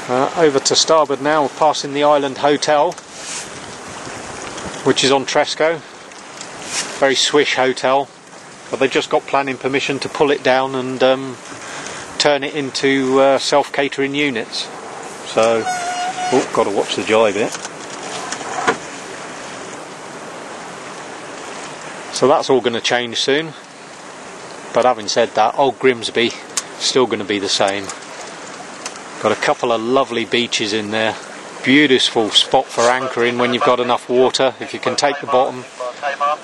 Over to starboard now, we're passing the Island Hotel, which is on Tresco. Very swish hotel, but they've just got planning permission to pull it down and turn it into self-catering units. So, oh, got to watch the jibe bit. So that's all going to change soon. But having said that, Old Grimsby still going to be the same. Got a couple of lovely beaches in there. Beautiful spot for anchoring when you've got enough water. If you can take the bottom,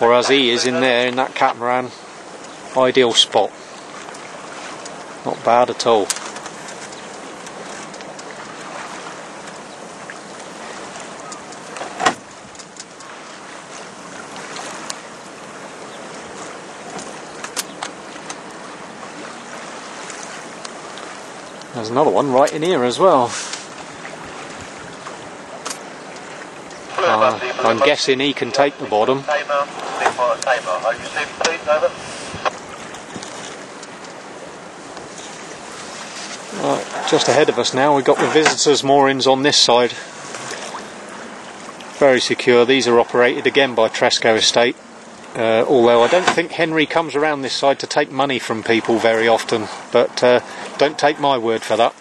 or as he is in there in that catamaran, ideal spot. Not bad at all. There's another one right in here as well. I'm guessing he can take the bottom. Right, just ahead of us now, we've got the visitors' moorings on this side. Very secure. These are operated again by Tresco Estate. Although I don't think Henry comes around this side to take money from people very often, but don't take my word for that.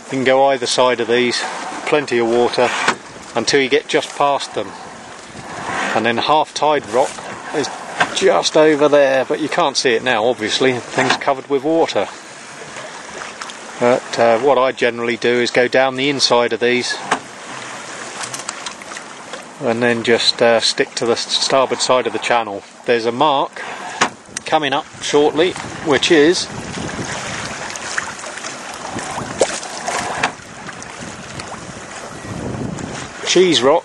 You can go either side of these, plenty of water, until you get just past them. And then Half Tide Rock is just over there, but you can't see it now, obviously, things covered with water. But what I generally do is go down the inside of these and then just stick to the starboard side of the channel. There's a mark coming up shortly, which is Cheese Rock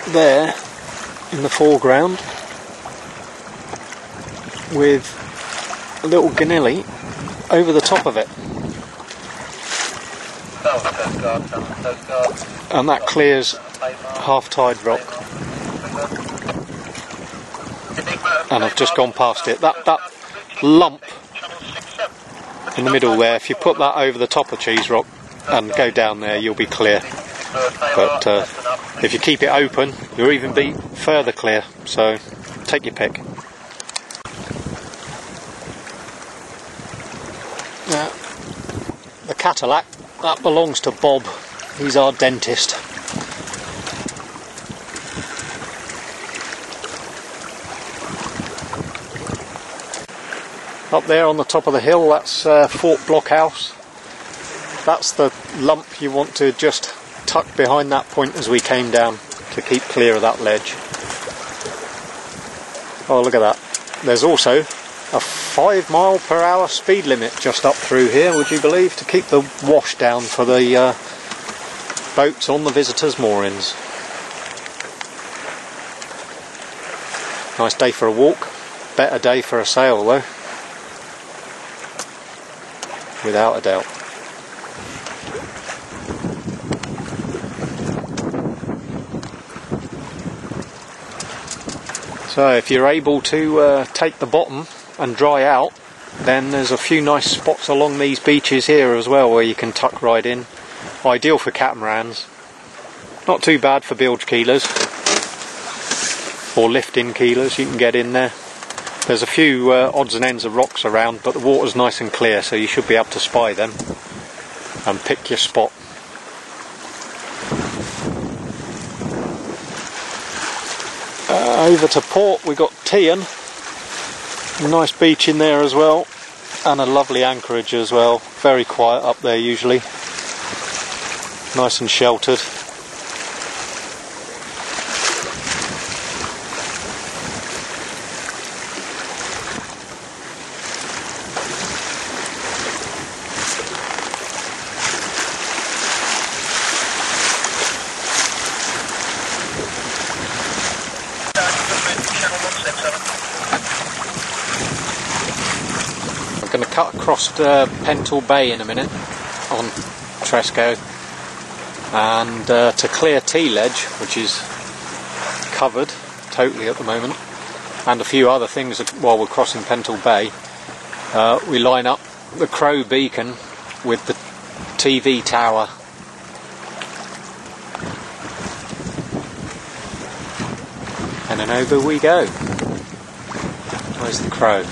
there in the foreground with a little ganilli over the top of it, and that clears Half Tide Rock. And I've just gone past it. That lump in the middle there, if you put that over the top of Cheese Rock and go down there, you'll be clear. But if you keep it open, you'll even be further clear, so take your pick. The Cadillac, that belongs to Bob. He's our dentist. Up there on the top of the hill, that's Fort Blockhouse. That's the lump you want to just tuck behind that point as we came down to keep clear of that ledge. Oh, look at that. There's also a 5 mph speed limit just up through here, would you believe, to keep the wash down for the boats on the visitors' moorings. Nice day for a walk, better day for a sail though, without a doubt. So if you're able to take the bottom and dry out, then there's a few nice spots along these beaches here as well where you can tuck right in. Ideal for catamarans, not too bad for bilge keelers or lift-in keelers, you can get in there. There's a few odds and ends of rocks around, but the water's nice and clear, so you should be able to spy them and pick your spot. Over to port, we got Tian, a nice beach in there as well, and a lovely anchorage as well. Very quiet up there usually, nice and sheltered. I'm going to cut across Pental Bay in a minute on Tresco, and to clear T-ledge, which is covered totally at the moment, and a few other things while we're crossing Pentle Bay. We line up the Crow beacon with the TV tower. And then over we go. Where's the Crow?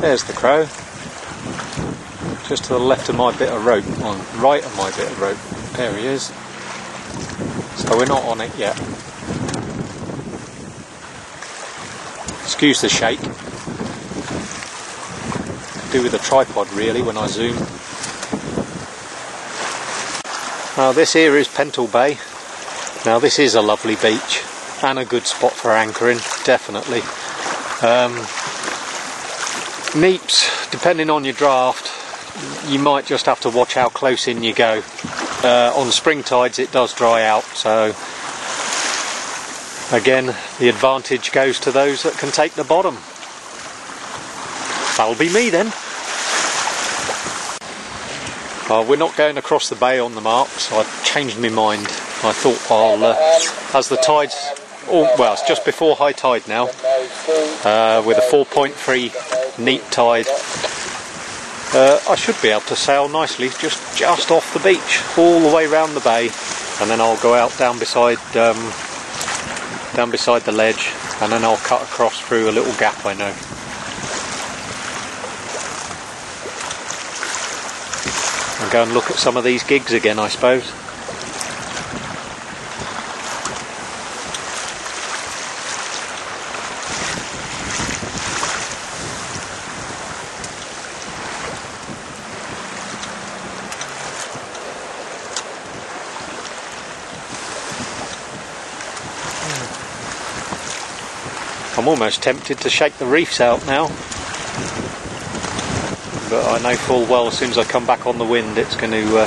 There's the Crow. Just to the left of my bit of rope, on right of my bit of rope. There he is. So we're not on it yet. Excuse the shake. Do with the tripod really when I zoom. Now this here is Pentle Bay. Now this is a lovely beach and a good spot for anchoring, definitely. Neeps, depending on your draft, you might just have to watch how close in you go. On spring tides it does dry out, so again the advantage goes to those that can take the bottom. That'll be me then. We're not going across the bay on the mark, so I've changed my mind. I thought as the tides, well, it's just before high tide now, with a 4.3 neat tide, I should be able to sail nicely just off the beach, all the way round the bay, and then I'll go out down beside the ledge, and then I'll cut across through a little gap I know. And go and look at some of these gigs again, I suppose. I'm almost tempted to shake the reefs out now, but I know full well as soon as I come back on the wind it's going to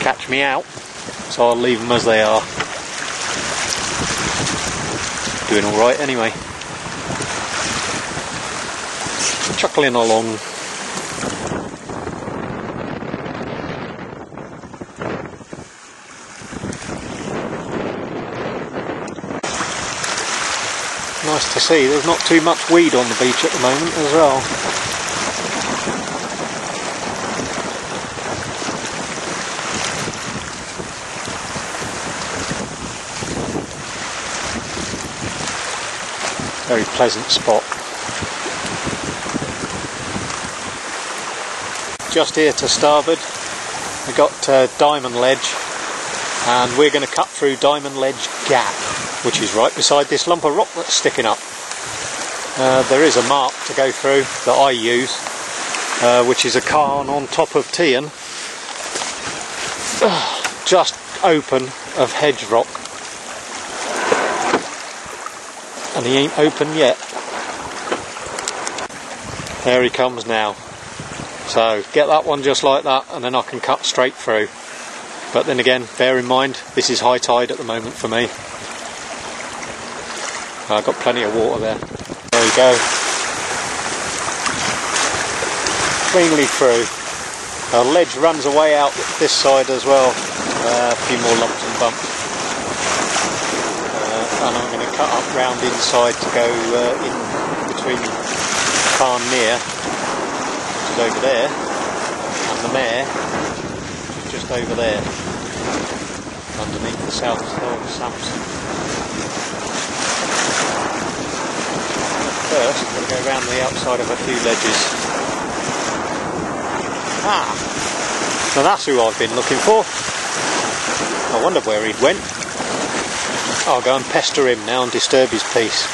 catch me out, so I'll leave them as they are. Doing alright anyway. Chuckling along. Nice to see, there's not too much weed on the beach at the moment as well. Very pleasant spot. Just here to starboard we've got Diamond Ledge, and we're going to cut through Diamond Ledge Gap, which is right beside this lump of rock that's sticking up. There is a mark to go through that I use, which is a cairn on top of Tian, just open of hedge rock, and he ain't open yet. There he comes now. So get that one just like that, and then I can cut straight through. But then again, bear in mind, this is high tide at the moment for me. I've got plenty of water there. There we go. Cleanly through. The ledge runs away out this side as well. A few more lumps and bumps. And I'm going to cut up round inside to go in between Cairn Near, which is over there, and the Mare, just over there, underneath the South Hill Samson. First, we'll go round the outside of a few ledges. So that's who I've been looking for. I wonder where he'd went. I'll go and pester him now and disturb his peace.